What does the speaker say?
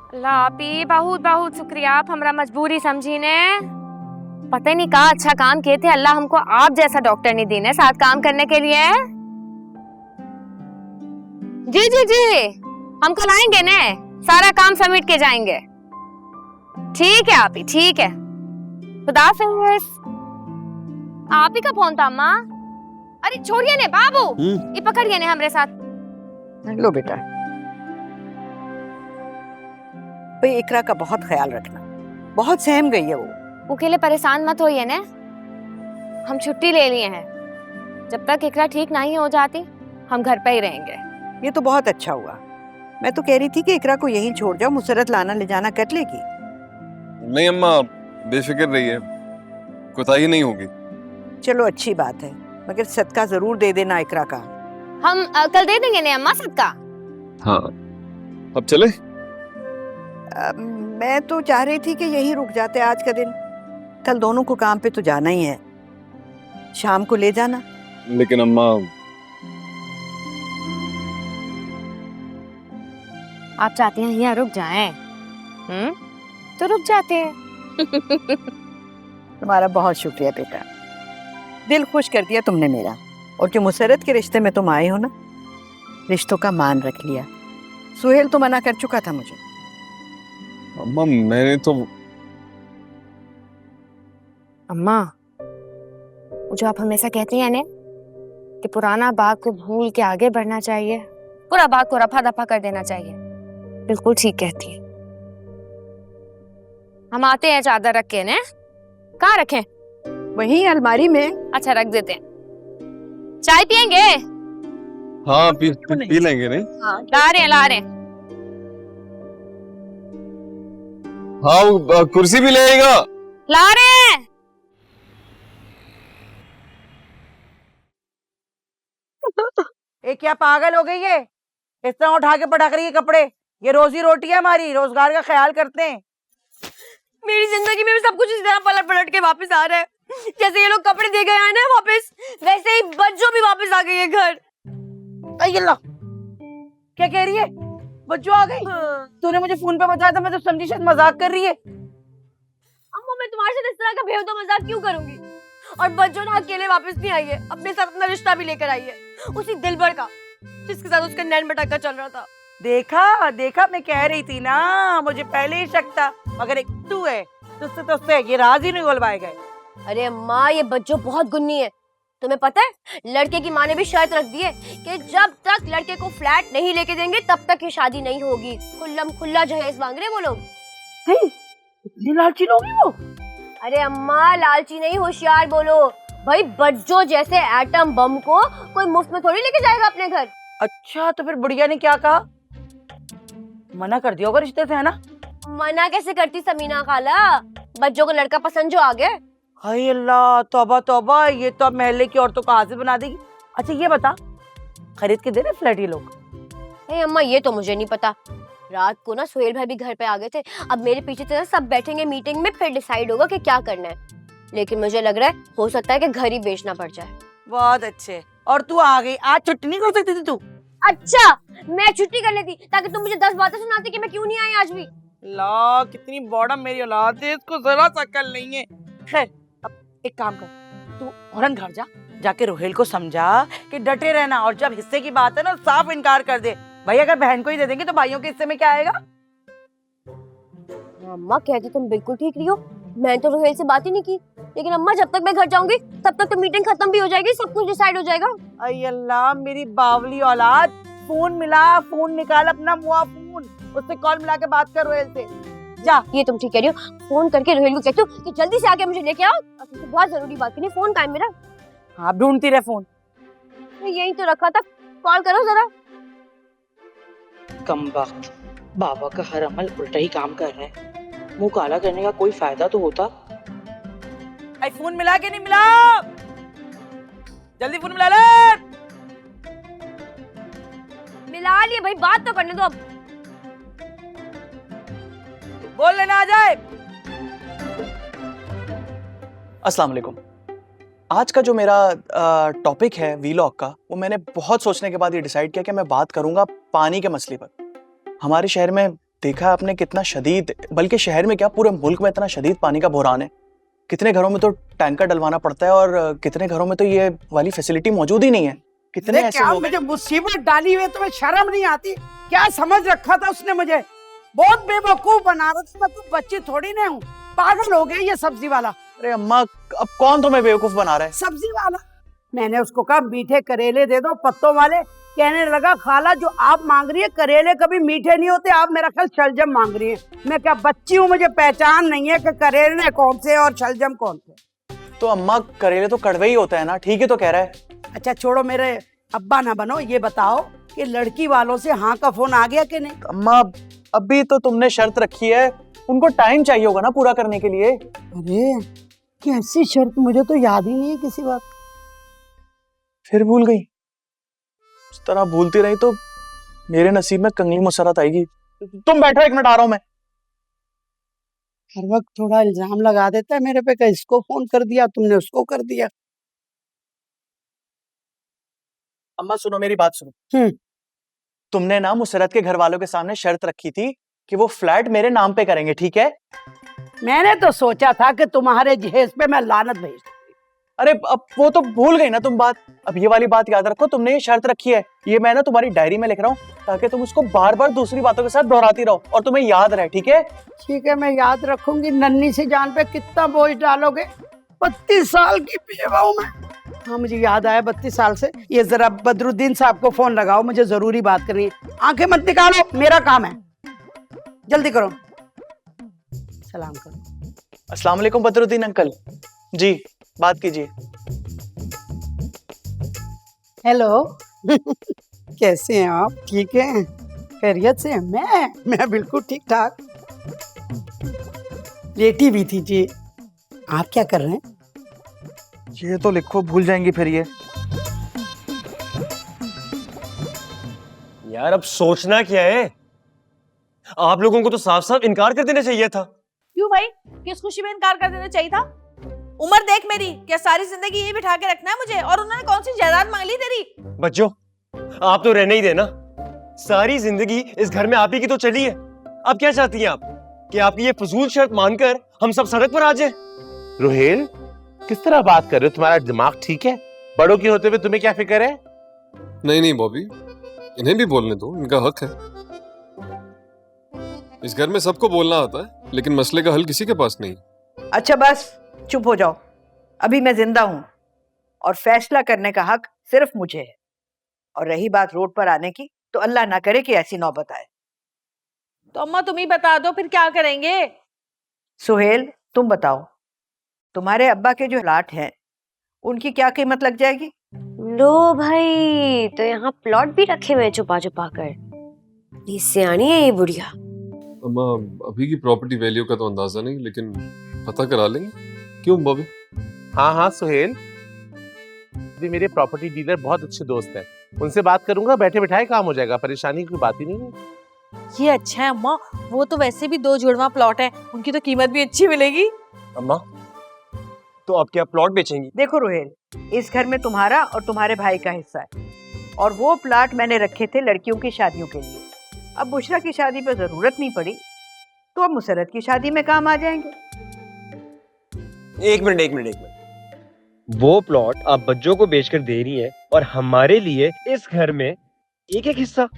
अल्लाह आपी बहुत बहुत शुक्रिया, आप हमरा मजबूरी समझी ने। पता नहीं कहा अच्छा काम किए थे, अल्लाह हमको आप जैसा डॉक्टर नहीं दी ने साथ काम करने के लिए। जी जी जी, हम कल आएंगे ने, सारा काम समेट के जाएंगे। ठीक है आपी, ठीक है, खुदा हाफिज। आप ही का फोन था अम्मा? अरे छोड़िए ने बाबू, ये पकड़िए ने हमरे साथ। लो बेटा, भाई इकरा का बहुत ख्याल रखना, बहुत सहम गई है वो। अकेले परेशान मत होइए ने, हम छुट्टी ले लिए हैं। जब तक इकरा ठीक नहीं हो जाती हम घर पे ही रहेंगे। ये तो बहुत अच्छा हुआ। मैं तो कह रही थी कि इकरा को यहीं छोड़ जाओ, मुसरत लाना ले जाना कर लेगी। नहीं अम्मा, बेफिक्र रही है, कोताही नहीं होगी। चलो अच्छी बात है, मगर सदका जरूर दे देना इकरा का। हम कल दे देंगे ने अम्मा सदका। हाँ, अब चले? मैं तो चाह रही थी कि यहीं रुक जाते आज का दिन, कल दोनों को काम पे तो जाना ही है, शाम को ले जाना। लेकिन अम्मा, आप चाहते हैं यहाँ रुक जाएं? तो रुक जाते हैं। तुम्हारा बहुत शुक्रिया बेटा, दिल खुश कर दिया तुमने मेरा। और जो मुसरत के रिश्ते में तुम आए हो ना, रिश्तों का मान रख लिया। सुहेल तो मना कर चुका था मुझे। अम्मा मैंने तो अम्मा, जो आप हमेशा कहती हैं ने कि पुराना बाग को भूल के आगे बढ़ना चाहिए, पूरा बाग को रफा दफा कर देना चाहिए, बिल्कुल ठीक कहती हैं। हम आते हैं चादर रख के ने। कहाँ रखें? वहीं अलमारी में। अच्छा रख देते हैं। चाय पियेंगे? हाँ पी लेंगे। नहीं ला रहे हैं ला रहे हैं। हाँ वो कुर्सी भी लेगा। ला रहे हैं। ये क्या पागल हो गई है? इस तरह उठा के पटक रही है कपड़े। ये रोजी रोटी है हमारी, रोजगार का ख्याल करते हैं। मेरी जिंदगी में भी सब कुछ इस तरह पलट पलट के वापस आ रहा है। जैसे ये लोग कपड़े दे गए हैं ना वापस, वैसे ही बच्चों भी वापस आ गई है घर। अल्लाह, क्या कह रही है? बच्चों आ गई? तूने मुझे फोन पे बताया था, मैं तो समझी शायद मजाक कर रही है। अम्मा मैं तुम्हारे साथ इस तरह का बेहुदा मजाक क्यों करूंगी? और बच्चों ना अकेले वापस नहीं आई है, अपने साथ अपना रिश्ता भी लेकर आई है, उसी दिलबर का जिसके साथ उसका नैन मटक्का चल रहा था। देखा देखा, मैं कह रही थी ना, मुझे पहले ही शक था, मगर एक तू है, तुझसे ये राज ही नहीं उलवाए गए। अरे अम्मा, ये बच्चों बहुत गुन्नी है। तुम्हें पता है, लड़के की माँ ने भी शर्त रख दी है कि जब तक लड़के को फ्लैट नहीं लेके देंगे तब तक ये शादी नहीं होगी। खुल्लम खुल्ला जहेज मांग रहे वो लोग। इतनी लालची लोग हैं वो? अरे अम्मा, लालची नहीं, होशियार बोलो भाई। बच्चों जैसे एटम बम को कोई मुफ्त में थोड़ी लेके जाएगा अपने घर। अच्छा, तो फिर बुढ़िया ने क्या कहा? मना कर दिया होगा रिश्ते से, है ना? मना कैसे करती समीना खाला, बच्चों को लड़का पसंद जो आ गया। हाय अल्लाह, तौबा तौबा, ये तो अब मोहल्ले की औरतों को हाजिर बना देगी। अच्छा ये बता, खरीद के दे रहे फ्लैट ये लोग? नहीं अम्मा, ये तो मुझे नहीं पता। रात को ना सुहेल भाई भी घर पे आ गए थे। अब मेरे पीछे से सब बैठेंगे मीटिंग में, फिर डिसाइड होगा कि क्या करना है। लेकिन मुझे लग रहा है हो सकता है कि घर ही बेचना पड़ जाए। बहुत अच्छे। और तू आ गई, आज छुट्टी नहीं कर सकती थी तू? अच्छा, मैं छुट्टी कर लेती ताकि तुम मुझे 10 बातें सुनाती कि मैं क्यों नहीं आई आज भी। ला, कितनी बॉडम मेरी औलाद है, इसको जरा सा अकल नहीं है। खैर, अब एक काम कर, तू फौरन घर जा, जाके रोहेल को समझा कि डटे रहना, और जब हिस्से की बात है ना साफ इनकार कर दे। भाई अगर बहन को ही दे देंगे तो भाइयों के हिस्से में क्या आएगा? अम्मा कहती तुम बिल्कुल ठीक रही हो, मैं तो रोहेल से बात ही नहीं की। लेकिन अम्मा, जब तक मैं घर जाऊंगी तब तक तो मीटिंग खत्म भी हो जाएगी, सब कुछ डिसाइड हो जाएगा। अय अल्लाह, मेरी बावली औलाद, फोन मिला, फोन निकाल अपना मुआ फोन, उससे कॉल मिला के बात कर रोहेल से। जा। ये तुम ठीक कह रही हो, फोन करके रोहेल को कहती हूँ कि जल्दी से आके मुझे लेके आओ, तो बहुत जरूरी बात करनी। फोन टाइम मेरा। हाँ, ढूंढती रहे फोन। यही तो रखा था, कॉल करो जरा। कमबख्त, बाबा का हर अमल उल्टा ही काम कर रहा है। मुंह काला करने का कोई फायदा तो होता। आई फोन मिला के नहीं मिला? जल्दी फोन मिला ले। मिला लिए भाई, बात तो करने दो अब। बोल लेना आ जाए। अस्सलाम वालेकुम। आज का जो मेरा टॉपिक है वीलॉग का, वो मैंने बहुत सोचने के बाद ये डिसाइड किया कि मैं बात करूंगा पानी के मसले पर। हमारे शहर में देखा आपने कितना शदीद, बल्कि शहर में क्या पूरे मुल्क में इतना शदीद पानी का बहरान है। कितने घरों में तो टैंकर डलवाना पड़ता है और कितने घरों में तो ये वाली फैसिलिटी मौजूद ही नहीं है। कितने ऐसे क्या लोग हैं। मुझे मुसीबत डाली हुई है, तुम्हें शर्म नहीं आती? क्या समझ रखा था उसने मुझे? बहुत बेवकूफ बना रहा था। मैं तो बच्ची थोड़ी ना हूँ, पागल हो गया ये सब्जी वाला। अरे अम्मा, अब कौन तुम्हें बेवकूफ बना रहा है? सब्जी वाला, मैंने उसको कहा मीठे करेले दे दो पत्तों वाले, कहने लगा खाला जो आप मांग रही है करेले कभी मीठे नहीं होते, आप मेरा ख्याल शलजम मांग रही है। मैं क्या बच्ची हूँ, मुझे पहचान नहीं है कि करेले कौन से और शलजम कौन से। तो अम्मा करेले तो कड़वे ही होता है ना, ठीक है तो कह रहा है। अच्छा छोड़ो, मेरे अब्बा ना बनो, ये बताओ कि लड़की वालों से हाँ का फोन आ गया कि नहीं? अम्मा अभी तो तुमने शर्त रखी है, उनको टाइम चाहिए होगा ना पूरा करने के लिए। अरे कैसी शर्त, मुझे तो याद ही नहीं है किसी बात। फिर भूल गई? इस तरह भूलती रही तो मेरे नसीब में कंगली मुसरत आएगी। तुम बैठो, 1 मिनट आ रहा हूं मैं। हर वक्त थोड़ा इल्जाम लगा देता है मेरे पे कि इसको फोन कर दिया तुमने, उसको कर दिया। अम्मा सुनो, मेरी बात सुनो। तुमने ना मुसरत के घर वालों के सामने शर्त रखी थी कि वो फ्लैट मेरे नाम पे करेंगे, ठीक है? मैंने तो सोचा था कि तुम्हारे जहेज पे मैं लानत भेज। अरे अब वो तो भूल गई ना तुम बात। अब ये वाली बात याद रखो, तुमने ये शर्त रखी है, ये मैं ना तुम्हारी डायरी में लिख रहा हूँ ताकि तुम उसको बार बार दूसरी बातों के साथ दोहराती रहो और तुम्हें याद रहे, ठीक है? ठीक है, मैं याद रखूंगी। नन्ही सी जान पे कितना बोझ डालोगे? 32 साल की बेवा हूं मैं। हाँ मुझे याद आया, 32 साल से। ये जरा बदरुद्दीन साहब को फोन लगाओ, मुझे जरूरी बात करनी है। आंखें मत निकालो, मेरा काम है, जल्दी करो। सलाम करो। अस्सलाम वालेकुम बदरुद्दीन अंकल जी, बात कीजिए। हेलो कैसे हैं आप? ठीक हैं, खैरियत से? मैं बिल्कुल ठीक ठाक, लेटी भी थी जी। आप क्या कर रहे हैं? ये तो लिखो, भूल जाएंगी फिर ये। यार अब सोचना क्या है? आप लोगों को तो साफ साफ इनकार कर देना चाहिए था। क्यों भाई, किस खुशी में इनकार कर देना चाहिए था? उम्र देख मेरी, क्या सारी जिंदगी यही बिठा के रखना है मुझे? और उन्होंने कौन सी जायदाद मांग ली तेरी? बच्चों आप तो रहने ही देना, सारी जिंदगी इस घर में आप ही की तो चली है। अब क्या चाहती हैं आप कि आपकी ये फजूल शर्त मानकर हम सब सड़क पर आ जाए? रोहेल, किस तरह बात कर रहे हो? तुम्हारा दिमाग ठीक है? बड़ों के होते हुए तुम्हें क्या फिक्र है? नहीं नहीं बॉबी, इन्हें भी बोलने दो, इनका हक है। इस घर में सबको बोलना आता है, लेकिन मसले का हल किसी के पास नहीं। अच्छा बस चुप हो जाओ, अभी मैं जिंदा हूँ और फैसला करने का हक सिर्फ मुझे है। और रही बात रोड पर आने की, तो अल्लाह ना करे कि ऐसी नौबत आए। तो अम्मा तुम ही बता दो फिर क्या करेंगे? सुहेल तुम बताओ, तुम्हारे अब्बा के जो प्लाट हैं उनकी क्या कीमत लग जाएगी? लो भाई, तो यहाँ प्लॉट भी रखे हुए छुपा छुपा कर। ये सियानी है ये बुढ़िया। अम्मा अभी की प्रॉपर्टी वैल्यू का तो अंदाजा नहीं, लेकिन पता करा लेंगे। क्यों बॉबी? हाँ हाँ सुहेल, भी मेरे प्रॉपर्टी डीलर बहुत अच्छे दोस्त हैं, उनसे बात करूंगा, बैठे बिठाए काम हो जाएगा, परेशानी की बात ही नहीं है। ये अच्छा है अम्मा, वो तो वैसे भी 2 जुड़वा प्लॉट है, उनकी तो कीमत भी अच्छी मिलेगी। अम्मा तो आप क्या प्लॉट बेचेंगी? देखो रोहेल, इस घर में तुम्हारा और तुम्हारे भाई का हिस्सा है, और वो प्लाट मैंने रखे थे लड़कियों की शादियों के लिए। अब बुशरा की शादी पे जरूरत नहीं पड़ी, तो अब मुसरत की शादी में काम आ जाएंगे। एक मिनट, वो प्लॉट आप बच्चों को बेचकर दे रही है और हमारे लिए इस घर में एक एक हिस्सा?